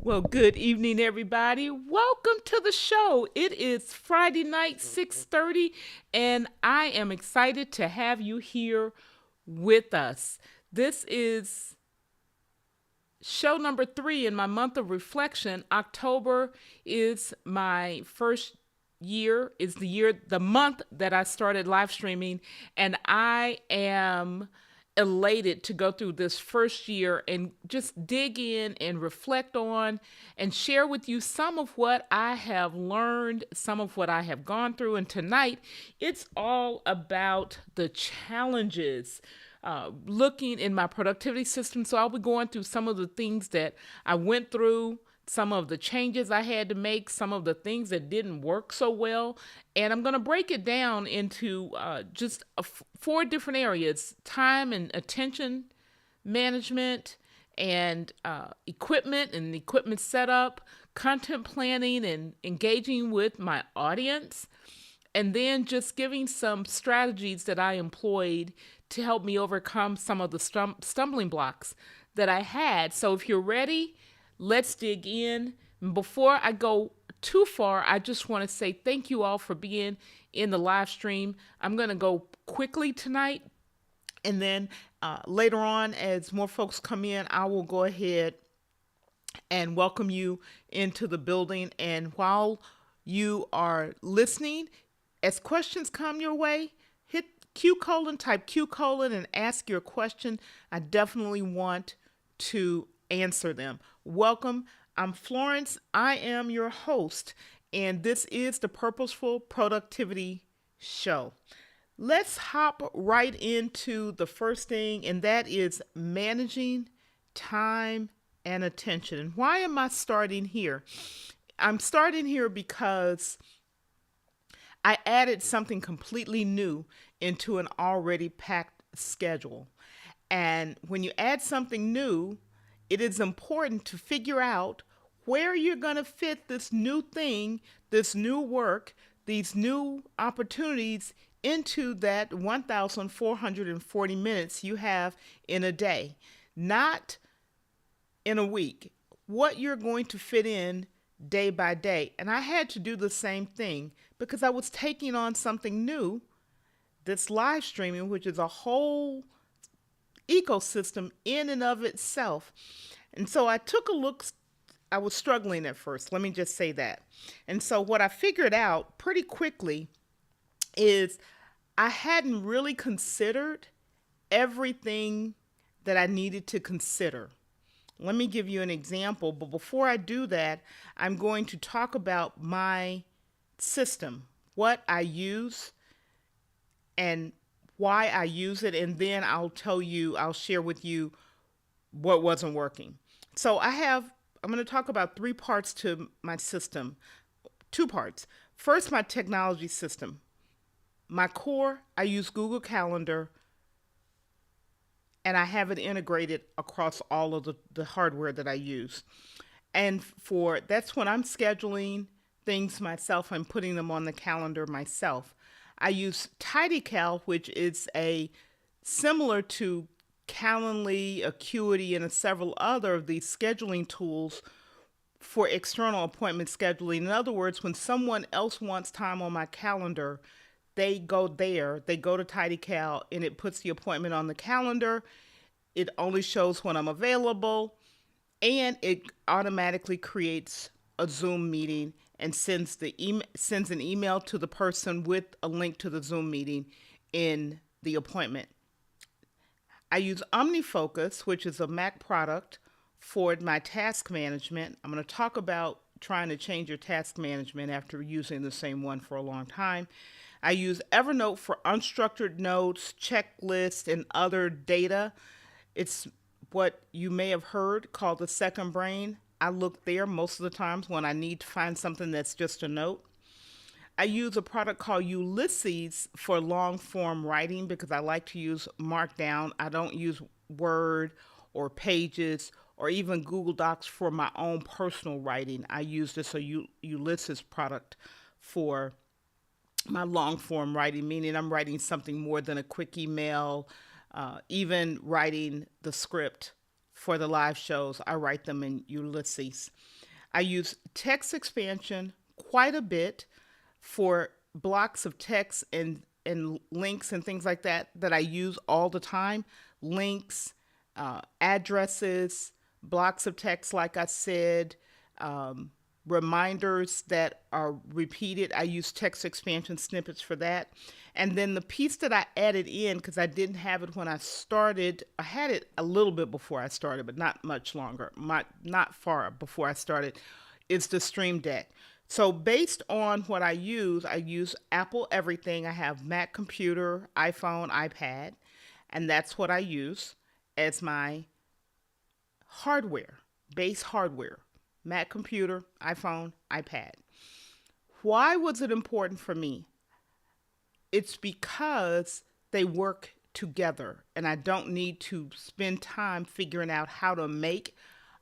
Well, good evening, everybody. Welcome to the show. It is Friday night, 6:30, and I am excited to have you here with us. This is show number 3 in my month of reflection. October is my first year, is the month that I started live streaming, and I am elated to go through this first year and just dig in and reflect on and share with you some of what I have learned, some of what I have gone through. And tonight, it's all about the challenges looking in my productivity system. So I'll be going through some of the things that I went through, some of the changes I had to make, some of the things that didn't work so well. And I'm going to break it down into just 4 different areas: time and attention management, and equipment setup, content planning, and engaging with my audience, and then just giving some strategies that I employed to help me overcome some of the stumbling blocks that I had. So if you're ready, let's dig in. Before I go too far, I just want to say thank you all for being in the live stream. I'm going to go quickly tonight, and then later on, as more folks come in, I will go ahead and welcome you into the building. And while you are listening, as questions come your way, hit type Q colon, and ask your question. I definitely want to answer them. Welcome. I'm Florence. I am your host, and this is the Purposeful Productivity Show. Let's hop right into the first thing, and that is managing time and attention. And why am I starting here? I'm starting here because I added something completely new into an already packed schedule. And when you add something new, it is important to figure out where you're going to fit this new thing, this new work, these new opportunities into that 1,440 minutes you have in a day, not in a week. What you're going to fit in day by day. And I had to do the same thing because I was taking on something new, this live streaming, which is a whole ecosystem in and of itself. And so I took a look. I was struggling at first, let me just say that. And so what I figured out pretty quickly is I hadn't really considered everything that I needed to consider. Let me give you an example, but before I do that, I'm going to talk about my system, what I use and why I use it, and then I'll share with you what wasn't working. So I'm going to talk about 3 parts to my system, 2 parts. First, my technology system. My core, I use Google Calendar, and I have it integrated across all of the hardware that I use. And that's when I'm scheduling things myself and putting them on the calendar myself. I use TidyCal, which is similar to Calendly, Acuity, and several other of these scheduling tools for external appointment scheduling. In other words, when someone else wants time on my calendar, they go to TidyCal, and it puts the appointment on the calendar. It only shows when I'm available, and it automatically creates a Zoom meeting and sends an email to the person with a link to the Zoom meeting in the appointment. I use OmniFocus, which is a Mac product, for my task management. I'm going to talk about trying to change your task management after using the same one for a long time. I use Evernote for unstructured notes, checklists, and other data. It's what you may have heard called the second brain. I look there most of the times when I need to find something that's just a note. I use a product called Ulysses for long form writing because I like to use Markdown. I don't use Word or Pages or even Google Docs for my own personal writing. I use this Ulysses product for my long form writing, meaning I'm writing something more than a quick email, even writing the script for the live shows. I write them in Ulysses. I use text expansion quite a bit for blocks of text and links and things like that I use all the time. Links, addresses, blocks of text, like I said, reminders that are repeated. I use text expansion snippets for that. And then the piece that I added in, because I didn't have it when I started, I had it a little bit before I started, but not much longer, not far before I started, is the Stream Deck. So based on what I use Apple everything. I have Mac computer, iPhone, iPad, and that's what I use as my hardware, base hardware. Mac computer, iPhone, iPad. Why was it important for me? It's because they work together and I don't need to spend time figuring out how to make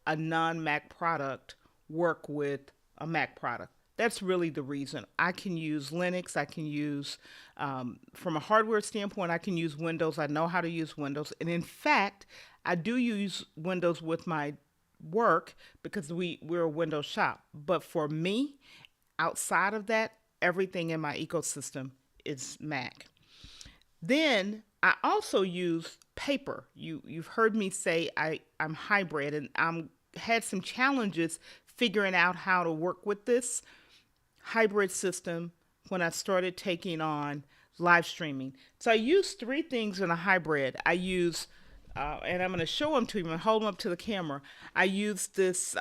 a non-Mac product work with a Mac product. That's really the reason. I can use Linux. I can use, from a hardware standpoint, I can use Windows. I know how to use Windows. And in fact, I do use Windows with my work because we're a Windows shop. But for me, outside of that, everything in my ecosystem is Mac. Then I also use paper. You've heard me say I'm hybrid, and I'm had some challenges figuring out how to work with this hybrid system when I started taking on live streaming. So I use three things in a hybrid. I use, and I'm going to show them to you and hold them up to the camera. I use this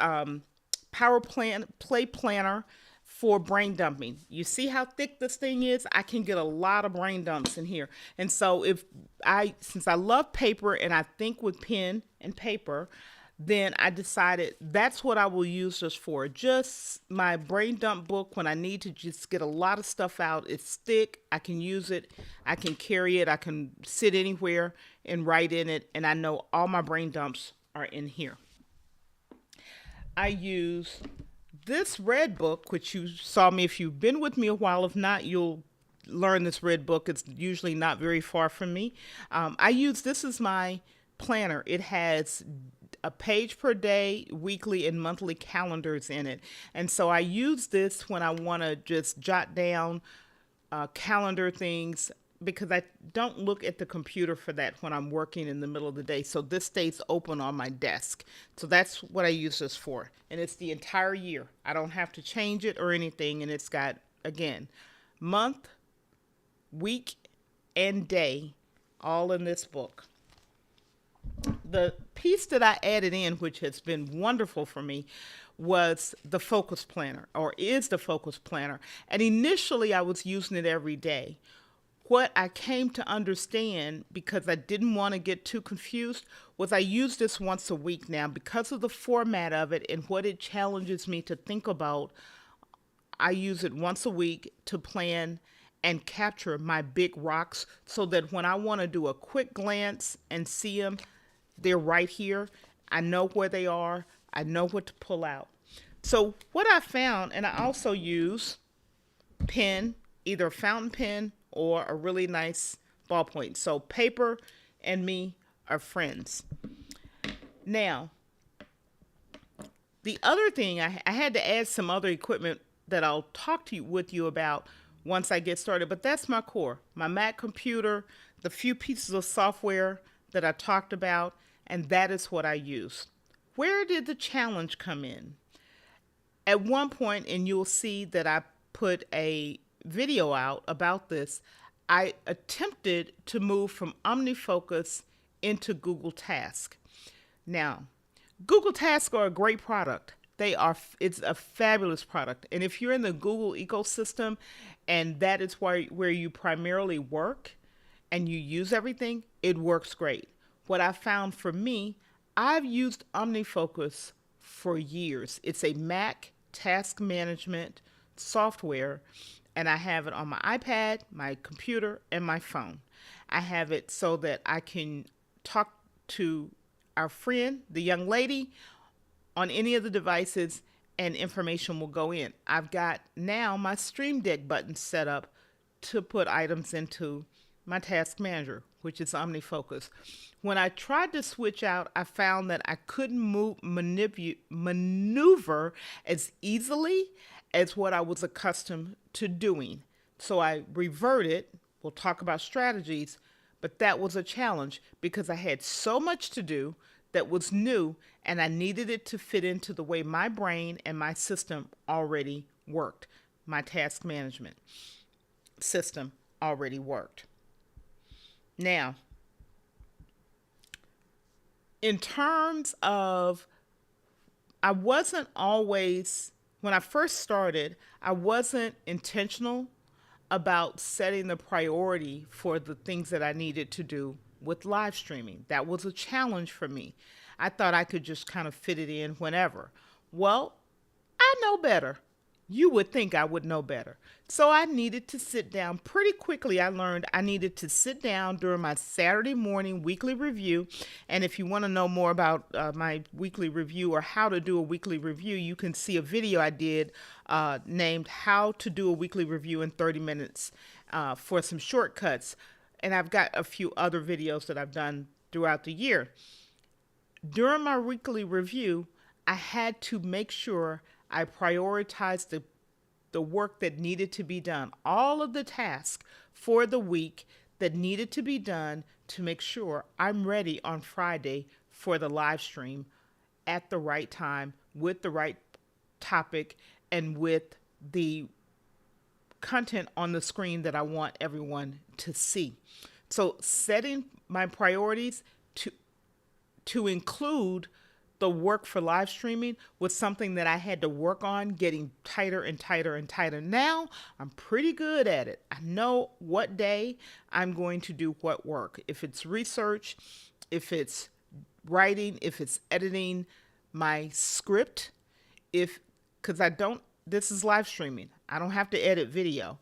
Play Planner for brain dumping. You see how thick this thing is? I can get a lot of brain dumps in here. And so since I love paper and I think with pen and paper, then I decided that's what I will use this for. Just my brain dump book when I need to just get a lot of stuff out. It's thick. I can use it. I can carry it. I can sit anywhere and write in it. And I know all my brain dumps are in here. I use this red book, which you saw me if you've been with me a while. If not, you'll learn this red book. It's usually not very far from me. I use this as my planner. It has a page per day, weekly and monthly calendars in it. And so I use this when I want to just jot down calendar things, because I don't look at the computer for that when I'm working in the middle of the day. So this stays open on my desk. So that's what I use this for. And it's the entire year. I don't have to change it or anything. And it's got, again, month, week, and day all in this book. The piece that I added in, which has been wonderful for me, was the Focus Planner, or is the Focus Planner. And initially I was using it every day. What I came to understand, because I didn't want to get too confused, was I use this once a week now. Because of the format of it and what it challenges me to think about, I use it once a week to plan and capture my big rocks, so that when I want to do a quick glance and see them, they're right here. I know where they are. I know what to pull out. So what I found, and I also use pen, either a fountain pen or a really nice ballpoint. So paper and me are friends. Now, the other thing, I had to add some other equipment that I'll talk with you about once I get started, but that's my core. My Mac computer, the few pieces of software that I talked about, and that is what I use. Where did the challenge come in? At one point, and you'll see that I put a video out about this, I attempted to move from OmniFocus into Google Task. Now, Google Tasks are a great product. It's a fabulous product. And if you're in the Google ecosystem and that is where you primarily work and you use everything, it works great. What I found for me, I've used OmniFocus for years. It's a Mac task management software, and I have it on my iPad, my computer, and my phone. I have it so that I can talk to our friend, the young lady, on any of the devices, and information will go in. I've got now my Stream Deck button set up to put items into my task manager, which is OmniFocus. When I tried to switch out, I found that I couldn't maneuver as easily as what I was accustomed to doing. So I reverted. We'll talk about strategies, but that was a challenge because I had so much to do that was new, and I needed it to fit into the way my brain and my system already worked. My task management system already worked. Now, in terms of, I wasn't always, when I first started, I wasn't intentional about setting the priority for the things that I needed to do with live streaming. That was a challenge for me. I thought I could just kind of fit it in whenever. Well, I know better. You would think I would know better. So I needed to sit down. Pretty quickly, I learned I needed to sit down during my Saturday morning weekly review. And if you want to know more about my weekly review or how to do a weekly review, you can see a video I did named How to Do a Weekly Review in 30 Minutes for some shortcuts. And I've got a few other videos that I've done throughout the year. During my weekly review, I had to make sure I prioritized the work that needed to be done, all of the tasks for the week that needed to be done to make sure I'm ready on Friday for the live stream at the right time, with the right topic, and with the content on the screen that I want everyone to see. So setting my priorities to include the work for live streaming was something that I had to work on, getting tighter and tighter and tighter. Now I'm pretty good at it. I know what day I'm going to do what work. If it's research, if it's writing, if it's editing my script, because this is live streaming. I don't have to edit video.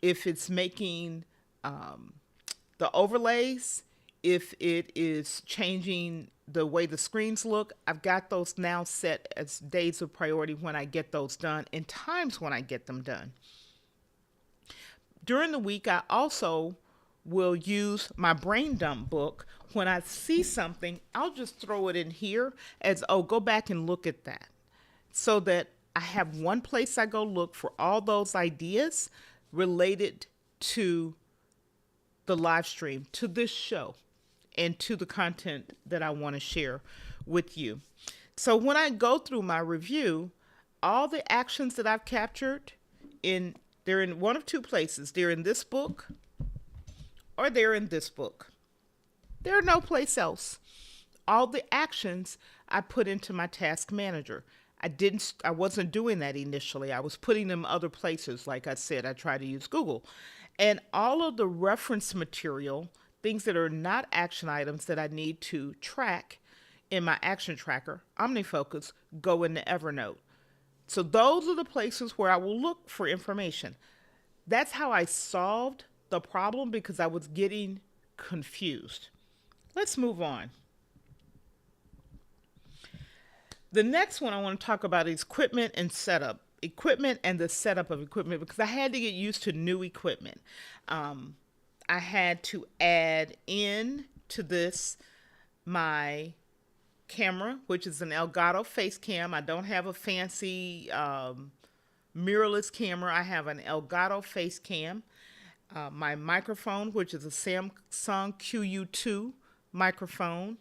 If it's making the overlays, if it is changing the way the screens look, I've got those now set as days of priority when I get those done and times when I get them done. During the week, I also will use my brain dump book. When I see something, I'll just throw it in here as, oh, go back and look at that. So that I have one place I go look for all those ideas related to the live stream, to this show, and to the content that I want to share with you. So when I go through my review, all the actions that I've captured, they're in one of two places. They're in this book or they're in this book. They're no place else. All the actions I put into my task manager. I wasn't doing that initially. I was putting them other places. Like I said, I try to use Google. And all of the reference material, things that are not action items that I need to track in my action tracker, OmniFocus, go into Evernote. So those are the places where I will look for information. That's how I solved the problem because I was getting confused. Let's move on. The next one I want to talk about is equipment and setup. Equipment and the setup of equipment, because I had to get used to new equipment. I had to add in to this my camera, which is an Elgato face cam. I don't have a fancy mirrorless camera. I have an Elgato face cam. My microphone, which is a Samsung QU2 microphone.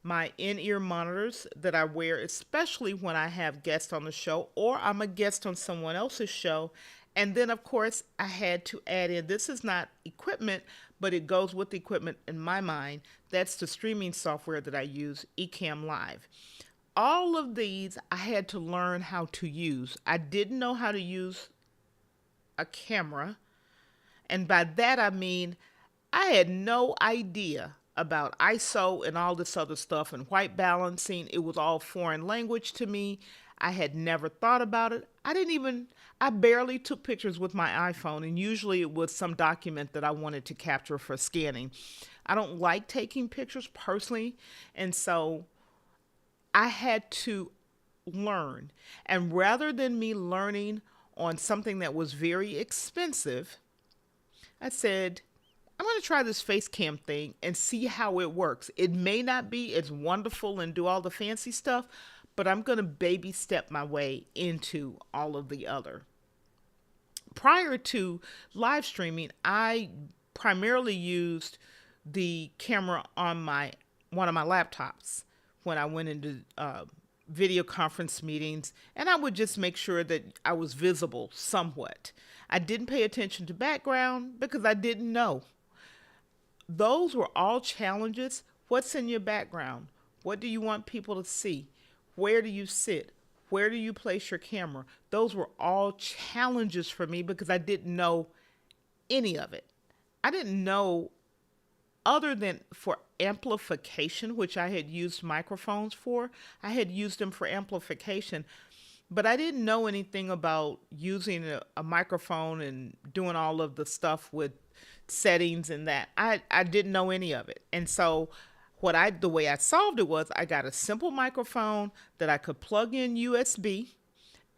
My in-ear monitors that I wear, especially when I have guests on the show or I'm a guest on someone else's show. And then, of course, I had to add in, this is not equipment, but it goes with the equipment in my mind. That's the streaming software that I use, Ecamm Live. All of these I had to learn how to use. I didn't know how to use a camera. And by that, I mean, I had no idea about ISO and all this other stuff and white balancing. It was all foreign language to me. I had never thought about it. I barely took pictures with my iPhone, and usually it was some document that I wanted to capture for scanning. I don't like taking pictures personally, and so I had to learn. And rather than me learning on something that was very expensive, I said, I'm going to try this face cam thing and see how it works. It may not be as wonderful and do all the fancy stuff, but I'm going to baby step my way into all of the other. Prior to live streaming, I primarily used the camera on one of my laptops when I went into video conference meetings, and I would just make sure that I was visible somewhat. I didn't pay attention to background because I didn't know. Those were all challenges. What's in your background? What do you want people to see? Where do you sit? Where do you place your camera? Those were all challenges for me because I didn't know any of it. I didn't know, other than for amplification, which I had used microphones for. I had used them for amplification, but I didn't know anything about using a microphone and doing all of the stuff with settings and that. I didn't know any of it. And so the way I solved it was I got a simple microphone that I could plug in USB,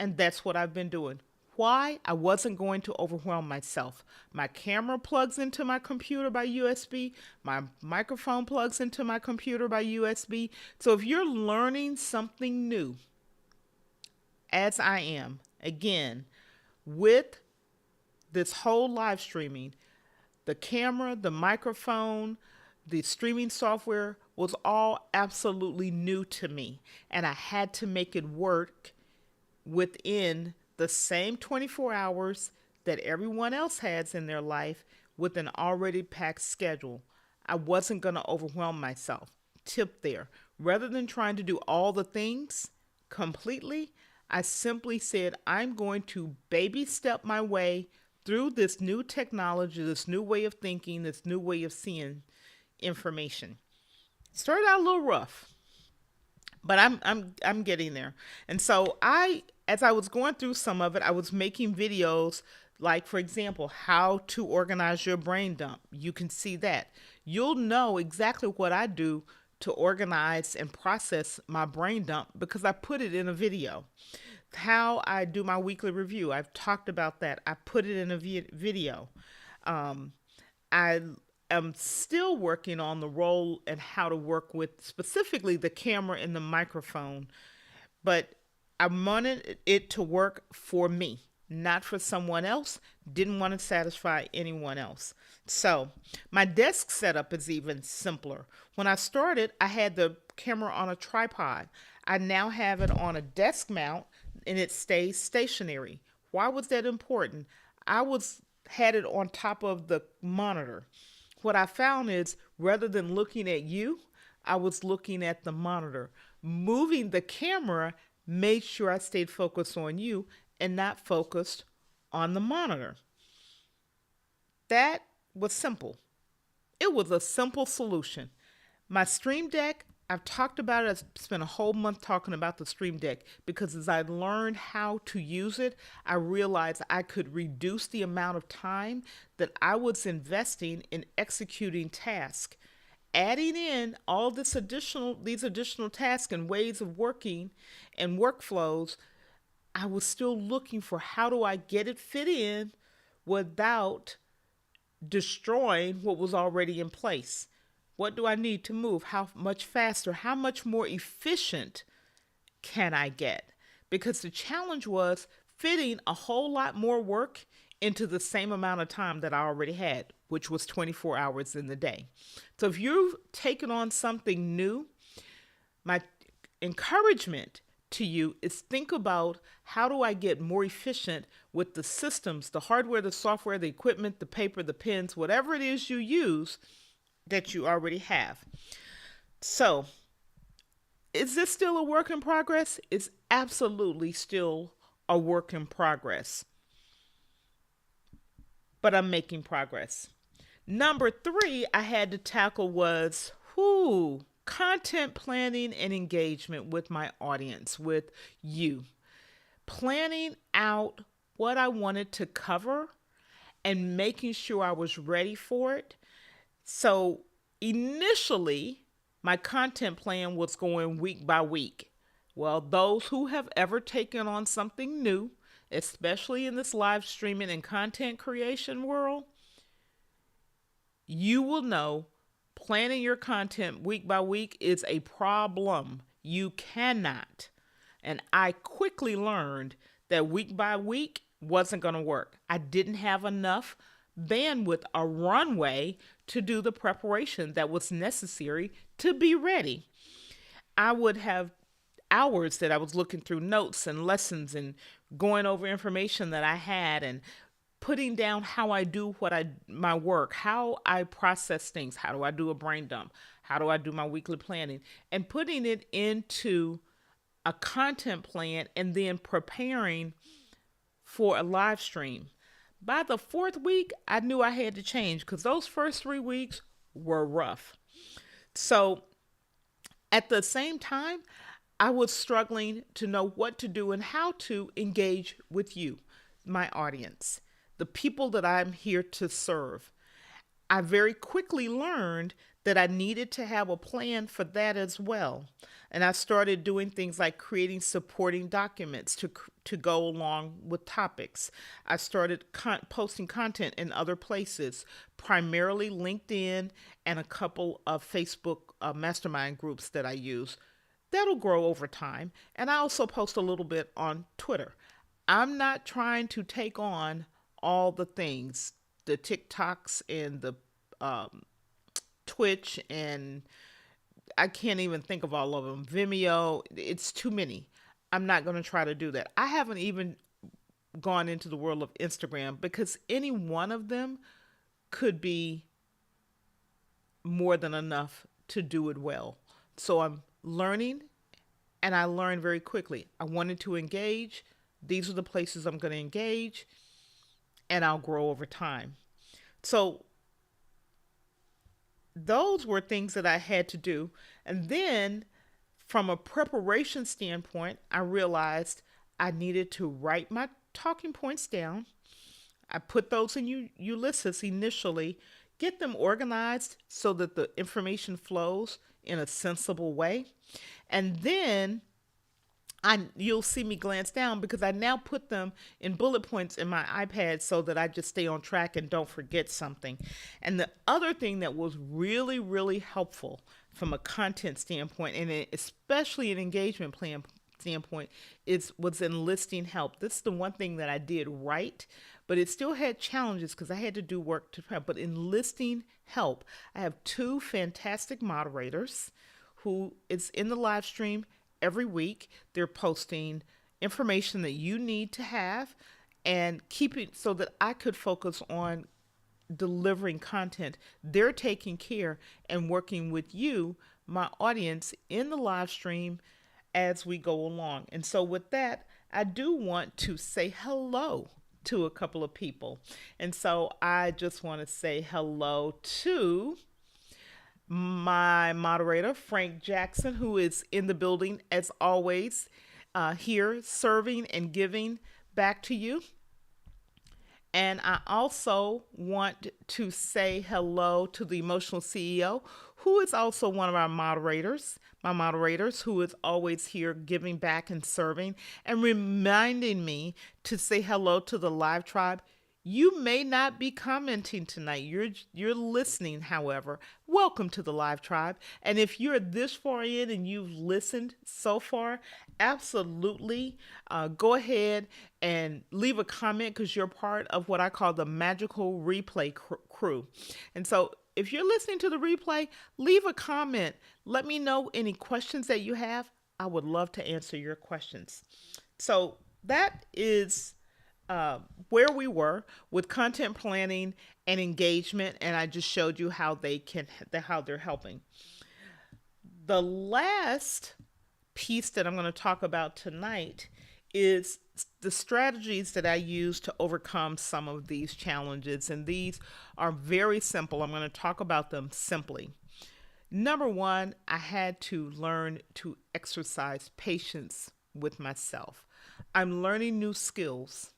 and that's what I've been doing. Why? I wasn't going to overwhelm myself. My camera plugs into my computer by USB. My microphone plugs into my computer by USB. So if you're learning something new, as I am, again, with this whole live streaming, the camera, the microphone, the streaming software was all absolutely new to me. And I had to make it work within the same 24 hours that everyone else has in their life with an already packed schedule. I wasn't going to overwhelm myself. Tip there. Rather than trying to do all the things completely, I simply said, I'm going to baby step my way through this new technology, this new way of thinking, this new way of seeing information. Started out a little rough, but I'm getting there. And so as I was going through some of it, I was making videos like, for example, how to organize your brain dump. You can see that. You'll know exactly what I do to organize and process my brain dump because I put it in a video. How I do my weekly review, I've talked about that. I put it in a video. I am still working on the role and how to work with specifically the camera and the microphone, but I wanted it to work for me, not for someone else. Didn't want to satisfy anyone else. So my desk setup is even simpler. When I started, I had the camera on a tripod. I now have it on a desk mount and it stays stationary. Why was that important? Had it on top of the monitor. What I found is rather than looking at you, I was looking at the monitor. Moving the camera made sure I stayed focused on you and not focused on the monitor. That was simple. It was a simple solution. My Stream Deck, I've talked about it. I've spent a whole month talking about the Stream Deck because as I learned how to use it, I realized I could reduce the amount of time that I was investing in executing tasks. Adding in all these additional tasks and ways of working and workflows, I was still looking for how do I get it fit in without destroying what was already in place. What do I need to move? How much faster? How much more efficient can I get? Because the challenge was fitting a whole lot more work into the same amount of time that I already had, which was 24 hours in the day. So if you've taken on something new, my encouragement to you is think about how do I get more efficient with the systems, the hardware, the software, the equipment, the paper, the pens, whatever it is you use that you already have. So is this still a work in progress? It's absolutely still a work in progress. But I'm making progress. Number 3 I had to tackle was content planning and engagement with my audience, with you. Planning out what I wanted to cover and making sure I was ready for it. So initially, my content plan was going week by week. Well, those who have ever taken on something new, especially in this live streaming and content creation world, you will know planning your content week by week is a problem. You cannot. And I quickly learned that week by week wasn't going to work. I didn't have enough bandwidth or runway to do the preparation that was necessary to be ready. I would have hours that I was looking through notes and lessons and going over information that I had and putting down how I do my work, how I process things, how do I do a brain dump, how do I do my weekly planning, and putting it into a content plan and then preparing for a live stream. By the fourth week, I knew I had to change because those first 3 weeks were rough. So at the same time, I was struggling to know what to do and how to engage with you, my audience, the people that I'm here to serve. I very quickly learned that I needed to have a plan for that as well. And I started doing things like creating supporting documents to go along with topics. I started posting content in other places, primarily LinkedIn and a couple of Facebook mastermind groups that I use. That'll grow over time. And I also post a little bit on Twitter. I'm not trying to take on all the things, the TikToks and the Twitch, and I can't even think of all of them. Vimeo, it's too many. I'm not going to try to do that. I haven't even gone into the world of Instagram because any one of them could be more than enough to do it well. So I'm learning, and I learned very quickly. I wanted to engage. These are the places I'm going to engage, and I'll grow over time. So those were things that I had to do. And then from a preparation standpoint, I realized I needed to write my talking points down. I put those in Ulysses initially, get them organized so that the information flows in a sensible way. And then you'll see me glance down because I now put them in bullet points in my iPad so that I just stay on track and don't forget something. And the other thing that was really, really helpful from a content standpoint, and especially an engagement plan standpoint, was enlisting help. This is the one thing that I did right, but it still had challenges because I had to do work to prep. But enlisting help, I have 2 fantastic moderators who is in the live stream every week. They're posting information that you need to have and keep it so that I could focus on delivering content. They're taking care and working with you, my audience, in the live stream as we go along. And so with that, I do want to say hello to a couple of people. And so I just want to say hello to my moderator, Frank Jackson, who is in the building as always, here serving and giving back to you. And I also want to say hello to the Emotional CEO, who is also one of our moderators, my moderators, who is always here giving back and serving and reminding me to say hello to the live tribe. You may not be commenting tonight. You're listening, however. Welcome to the live tribe. And if you're this far in and you've listened so far, absolutely go ahead and leave a comment because you're part of what I call the magical replay crew. And so if you're listening to the replay, leave a comment. Let me know any questions that you have. I would love to answer your questions. So that is where we were with content planning and engagement, and I just showed you how they're helping. The last piece that I'm going to talk about tonight is the strategies that I use to overcome some of these challenges, and these are very simple. I'm going to talk about them simply. Number 1, I had to learn to exercise patience with myself. I'm learning new skills.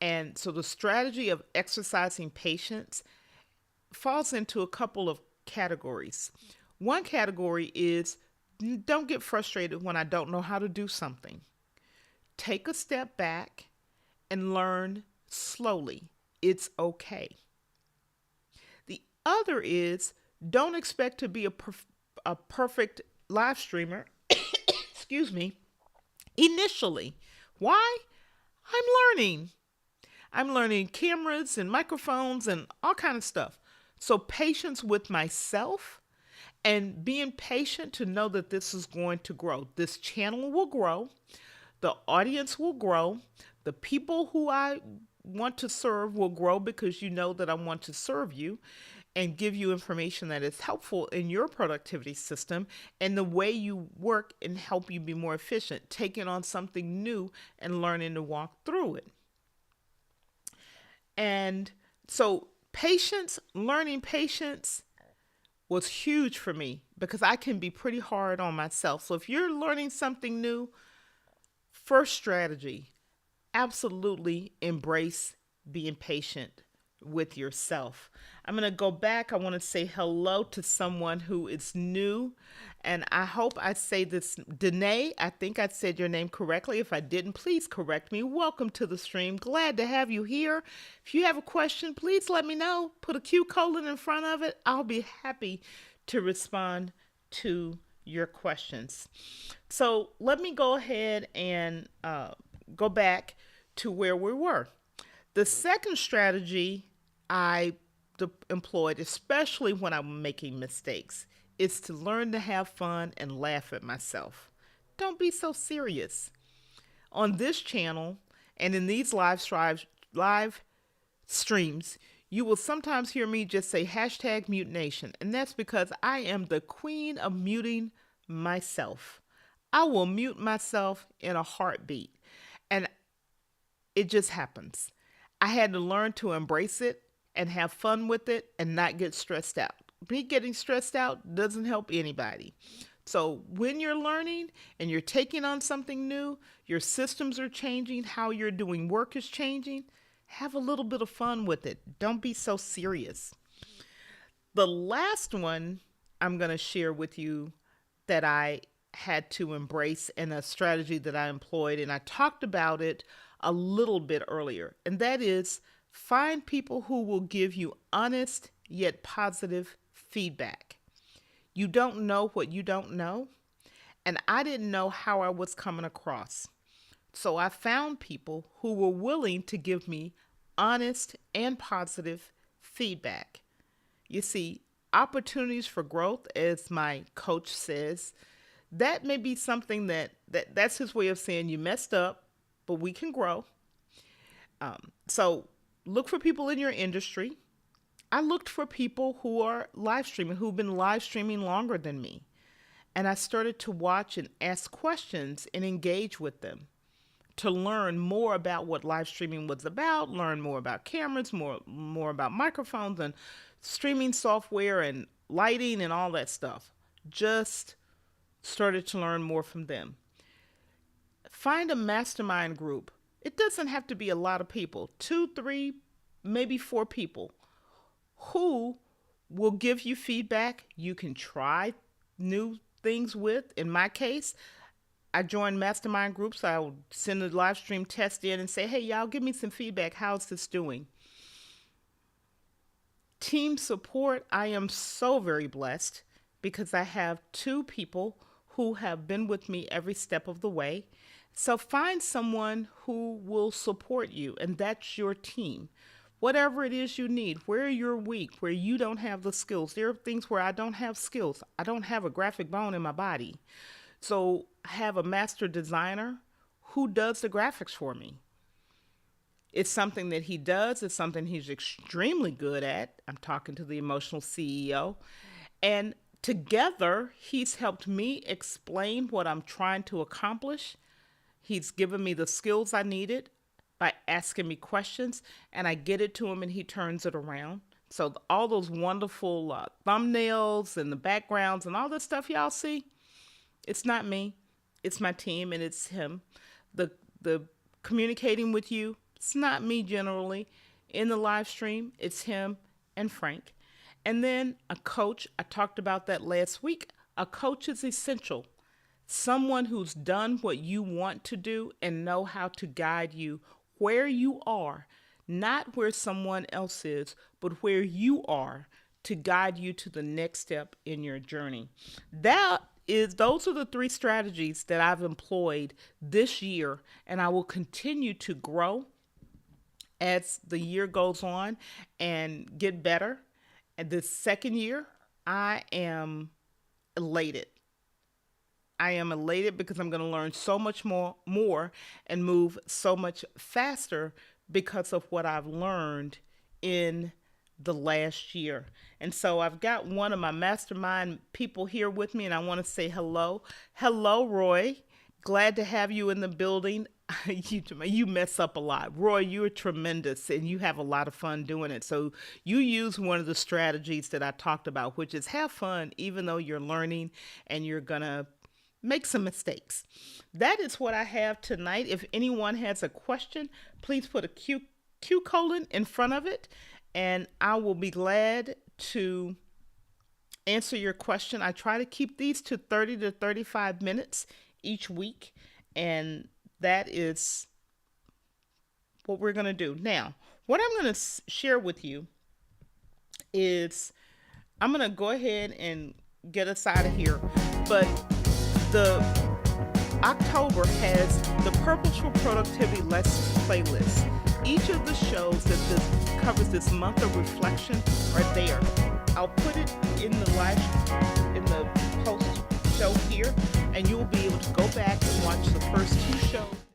And so the strategy of exercising patience falls into a couple of categories. One category is don't get frustrated when I don't know how to do something. Take a step back and learn slowly. It's okay. The other is don't expect to be a perfect live streamer, excuse me, initially. Why? I'm learning. I'm learning cameras and microphones and all kind of stuff. So patience with myself and being patient to know that this is going to grow. This channel will grow. The audience will grow. The people who I want to serve will grow because you know that I want to serve you and give you information that is helpful in your productivity system and the way you work and help you be more efficient, taking on something new and learning to walk through it. And so learning patience was huge for me because I can be pretty hard on myself. So if you're learning something new, first strategy, absolutely embrace being patient with yourself. I'm going to go back. I want to say hello to someone who is new. And I hope I say this, Danae, I think I said your name correctly. If I didn't, please correct me. Welcome to the stream. Glad to have you here. If you have a question, please let me know. Put a Q colon in front of it. I'll be happy to respond to your questions. So let me go ahead and go back to where we were. The second strategy I employed, especially when I'm making mistakes, is to learn to have fun and laugh at myself. Don't be so serious. On this channel and in these live streams, you will sometimes hear me just say hashtag mutination, and that's because I am the queen of muting myself. I will mute myself in a heartbeat, and it just happens. I had to learn to embrace it and have fun with it and not get stressed out. Me getting stressed out doesn't help anybody. So when you're learning and you're taking on something new, your systems are changing, how you're doing work is changing, have a little bit of fun with it. Don't be so serious. The last one I'm going to share with you that I had to embrace and a strategy that I employed, and I talked about it a little bit earlier, and that is find people who will give you honest yet positive feedback. You don't know what you don't know, and I didn't know how I was coming across. So I found people who were willing to give me honest and positive feedback. You see, opportunities for growth, as my coach says, that may be something that's his way of saying you messed up, but we can grow. So look for people in your industry. I looked for people who are live streaming, who've been live streaming longer than me. And I started to watch and ask questions and engage with them to learn more about what live streaming was about, learn more about cameras, more about microphones and streaming software and lighting and all that stuff. Just started to learn more from them. Find a mastermind group. It doesn't have to be a lot of people, 2, 3, maybe 4 people who will give you feedback you can try new things with. In my case, I joined mastermind groups. I'll send a live stream test in and say, hey, y'all, give me some feedback. How's this doing? Team support, I am so very blessed because I have 2 people who have been with me every step of the way. So find someone who will support you, and that's your team. Whatever it is you need, where you're weak, where you don't have the skills. There are things where I don't have skills. I don't have a graphic bone in my body. So I have a master designer who does the graphics for me. It's something that he does. It's something he's extremely good at. I'm talking to the emotional CEO. And together, he's helped me explain what I'm trying to accomplish. He's given me the skills I needed by asking me questions, and I get it to him and he turns it around. So all those wonderful thumbnails and the backgrounds and all that stuff y'all see, it's not me. It's my team and it's him. The communicating with you, it's not me generally. In the live stream, it's him and Frank. And then a coach, I talked about that last week. A coach is essential. Someone who's done what you want to do and know how to guide you where you are, not where someone else is, but where you are to guide you to the next step in your journey. Those are the three strategies that I've employed this year, and I will continue to grow as the year goes on and get better. And this second year, I am elated. I am elated because I'm going to learn so much more and move so much faster because of what I've learned in the last year. And so I've got one of my mastermind people here with me, and I want to say hello. Hello, Roy. Glad to have you in the building. You mess up a lot. Roy, you're tremendous, and you have a lot of fun doing it. So you use one of the strategies that I talked about, which is have fun, even though you're learning and you're going to make some mistakes. That is what I have tonight. If anyone has a question, please put a Q colon in front of it, and I will be glad to answer your question. I try to keep these to 30 to 35 minutes each week, and that is what we're going to do. Now, what I'm going to share with you is I'm going to go ahead and get us out of here, but the October has the Purposeful Productivity Lessons playlist. Each of the shows that covers this month of reflection are there. I'll put it in the post show here, and you'll be able to go back and watch the first two shows.